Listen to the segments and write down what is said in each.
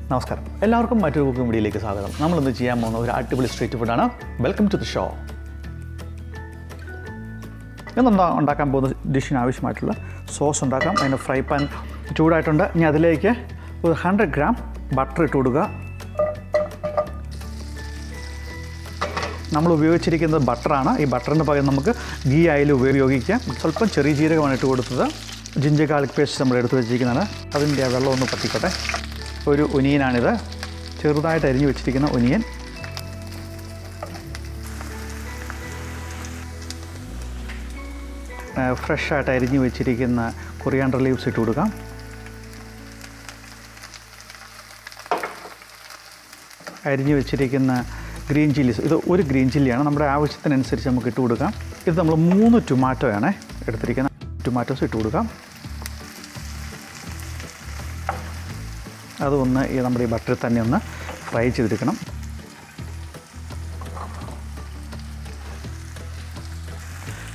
നമസ്കാരം, എല്ലാവർക്കും മറ്റൊരു കുക്കിംഗ് വീഡിയോയിലേക്ക് സ്വാഗതം. നമ്മളിന്ന് ചെയ്യാൻ പോകുന്ന ഒരു അടിപൊളി സ്ട്രീറ്റ് ഫുഡാണ്. Welcome to the show. ഇന്ന് ഉണ്ടാക്കാൻ പോകുന്ന ഡിഷിന് ആവശ്യമായിട്ടുള്ള സോസ് ഉണ്ടാക്കാം. അതിന് ഫ്രൈ പാൻ ചൂടായിട്ടുണ്ട്. ഇനി അതിലേക്ക് ഒരു 100 ഗ്രാം ബട്ടർ ഇട്ട് കൊടുക്കുക. നമ്മൾ ഉപയോഗിച്ചിരിക്കുന്നത് ബട്ടറാണ്. ഈ ബട്ടറിന് പകരം നമുക്ക് ഗീ ആയാലും ഉപയോഗിക്കാം. സ്വല്പം ചെറിയ ജീരകമാണ് ഇട്ട് കൊടുത്തത്. ജിഞ്ചർ ഗാർലിക് പേസ്റ്റ് നമ്മൾ എടുത്ത് വെച്ചിരിക്കുന്നതാണ്. അതിൻ്റെ വെള്ളം ഒന്ന് പറ്റിക്കോട്ടെ. ഒരു ഒനിയനാണിത്, ചെറുതായിട്ട് അരിഞ്ഞു വെച്ചിരിക്കുന്ന ഒനിയൻ. ഫ്രഷായിട്ട് അരിഞ്ഞു വെച്ചിരിക്കുന്ന കൊറിയാണ്ടർ ലീവ്സ് ഇട്ട് കൊടുക്കാം. അരിഞ്ഞു വെച്ചിരിക്കുന്ന ഗ്രീൻ ചില്ലീസ്, ഇത് ഒരു ഗ്രീൻ ചില്ലിയാണ്, നമ്മുടെ ആവശ്യത്തിനനുസരിച്ച് നമുക്ക് ഇട്ട് കൊടുക്കാം. ഇത് നമ്മൾ 3 ടൊമാറ്റോയാണ് എടുത്തിരിക്കുന്നത്. ടൊമാറ്റോസ് ഇട്ട് കൊടുക്കാം. അതൊന്ന് നമ്മുടെ ഈ ബട്ടറിൽ തന്നെ ഒന്ന് ഫ്രൈ ചെയ്തെടുക്കണം.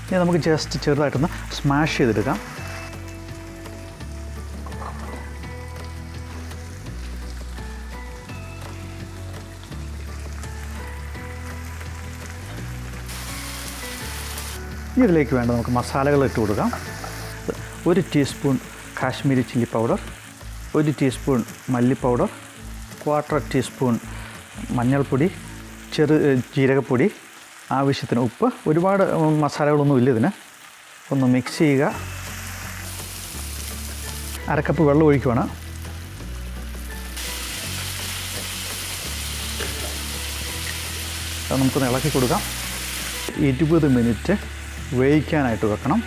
ഇനി നമുക്ക് ജസ്റ്റ് ചെറുതായിട്ടൊന്ന് സ്മാഷ് ചെയ്തെടുക്കാം. ഇതിലേക്ക് വേണ്ട നമുക്ക് മസാലകൾ ഇട്ട് കൊടുക്കാം. 1 teaspoon Kashmiri chilli powder, 1 teaspoon മല്ലി പൗഡർ, 1/4 ടീസ്പൂൺ മഞ്ഞൾപ്പൊടി, ജീരകപ്പൊടി, ആവശ്യത്തിന് ഉപ്പ്. ഒരുപാട് മസാലകളൊന്നും ഇല്ല ഇതിന്. ഒന്ന് മിക്സ് ചെയ്യുക. 1/2 കപ്പ് വെള്ളം ഒഴിക്കുവാണ്. അത് നമുക്കൊന്ന് ഇളക്കി കൊടുക്കാം. 20 മിനിറ്റ് വേവിക്കാനായിട്ട് വെക്കണം.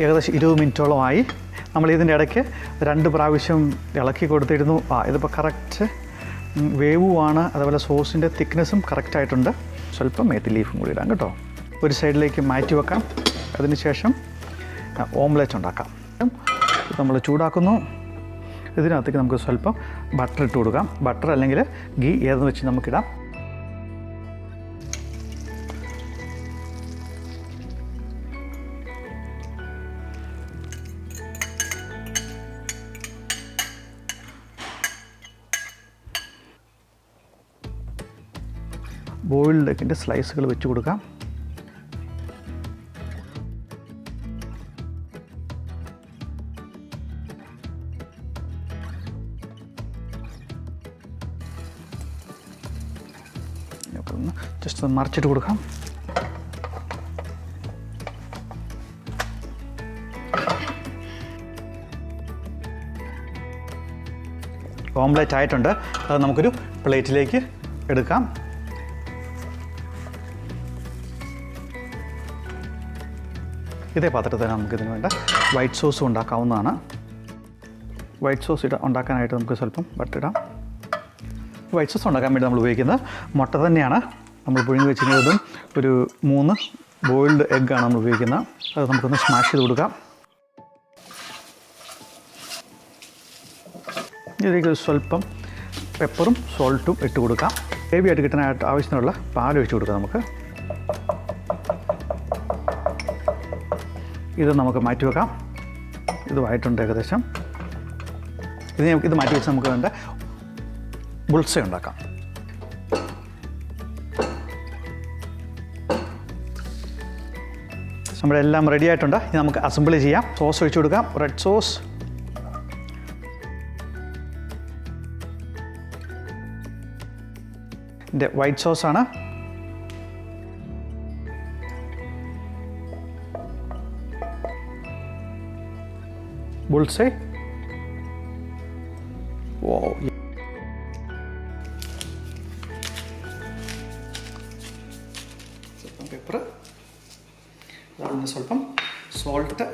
ഏകദേശം 20 മിനിറ്റോളമായി. നമ്മൾ ഇതിൻ്റെ ഇടയ്ക്ക് 2 പ്രാവശ്യം ഇളക്കി കൊടുത്തിരുന്നു. ഇതിപ്പോൾ കറക്റ്റ് വേവുമാണ്. അതുപോലെ സോസിൻ്റെ തിക്നെസ്സും കറക്റ്റായിട്ടുണ്ട്. സ്വല്പം മേത്തി ലീഫും കൂടി ഇടാം കേട്ടോ. ഒരു സൈഡിലേക്ക് മാറ്റി വെക്കാം. അതിനുശേഷം ഓംലെറ്റ് ഉണ്ടാക്കാം. നമ്മൾ ചൂടാക്കുന്നു. ഇതിനകത്തേക്ക് നമുക്ക് സ്വല്പം ബട്ടർ ഇട്ട് കൊടുക്കാം. ബട്ടർ അല്ലെങ്കിൽ ഗീ ഏതെന്ന് വെച്ച് നമുക്കിടാം. ബോയിൽഡ് എഗ്ഗിൻ്റെ സ്ലൈസുകൾ വെച്ച് കൊടുക്കാം. ജസ്റ്റ് ഒന്ന് മറിച്ചിട്ട് കൊടുക്കാം. ഓംലെറ്റ് ആയിട്ടുണ്ട്. അത് നമുക്കൊരു പ്ലേറ്റിലേക്ക് എടുക്കാം. ഇതേ പാത്രത്തിൽ നമുക്കിതിന് വേണ്ട വൈറ്റ് സോസ് ഉണ്ടാക്കാവുന്നതാണ്. വൈറ്റ് സോസ് ഉണ്ടാക്കാനായിട്ട് നമുക്ക് സ്വല്പം ബട്ടർ ഇടാം. വൈറ്റ് സോസ് ഉണ്ടാക്കാൻ വേണ്ടി നമ്മൾ ഉപയോഗിക്കുന്നത് മുട്ട തന്നെയാണ്. നമ്മൾ പുഴുങ്ങി വെച്ചിരിക്കുന്നതും ഒരു 3 ബോയിൽഡ് എഗ്ഗാണ് നമ്മൾ ഉപയോഗിക്കുന്നത്. അത് നമുക്കൊന്ന് സ്മാഷ് ചെയ്ത് കൊടുക്കാം. ഇതിലേക്ക് സ്വല്പം പെപ്പറും സോൾട്ടും ഇട്ട് കൊടുക്കാം. ഹെവി ആയിട്ട് കിട്ടാനായിട്ട് ആവശ്യത്തിനുള്ള പാൽ ഒഴിച്ച് കൊടുക്കാം. നമുക്ക് ഇത് നമുക്ക് മാറ്റി വെക്കാം. ഇതുമായിട്ടുണ്ട് ഏകദേശം. ഇത് മാറ്റി വെച്ച് നമുക്ക് വേണ്ട ബുൾസൈ ഉണ്ടാക്കാം. നമ്മുടെ എല്ലാം റെഡി ആയിട്ടുണ്ട്. ഇനി നമുക്ക് അസംബിൾ ചെയ്യാം. സോസ് ഒഴിച്ചു കൊടുക്കാം. റെഡ് സോസ്, ഇതിൻ്റെ വൈറ്റ് സോസാണ്. ബുൾസൈ, സ്വല്പം പെപ്പർ, അതിന് സ്വല്പം salt,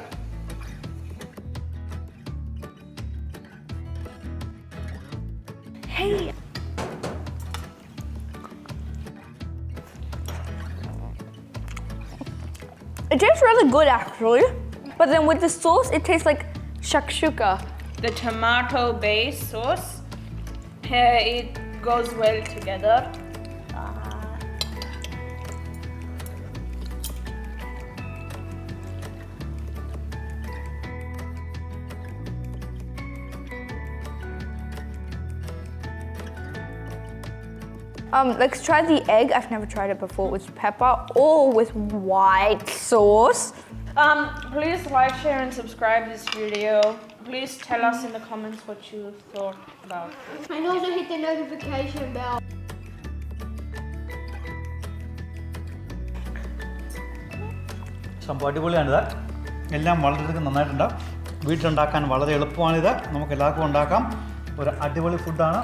It tastes really good actually, but then with the sauce it tastes like shakshuka. The tomato-based sauce, it goes well together. Let's try the egg. I've never tried it before with pepper or with white sauce. Please like, share, and subscribe this video. Please tell us in the comments what you thought about it. And also hit the notification bell. സംഭവം അടിപൊളിയാണിത്. എല്ലാം വളരെയധികം നന്നായിട്ടുണ്ട്. വീട്ടിലുണ്ടാക്കാൻ വളരെ എളുപ്പമാണിത്. നമുക്ക് എല്ലാവർക്കും ഉണ്ടാക്കാം. ഒരു അടിപൊളി ഫുഡാണ്.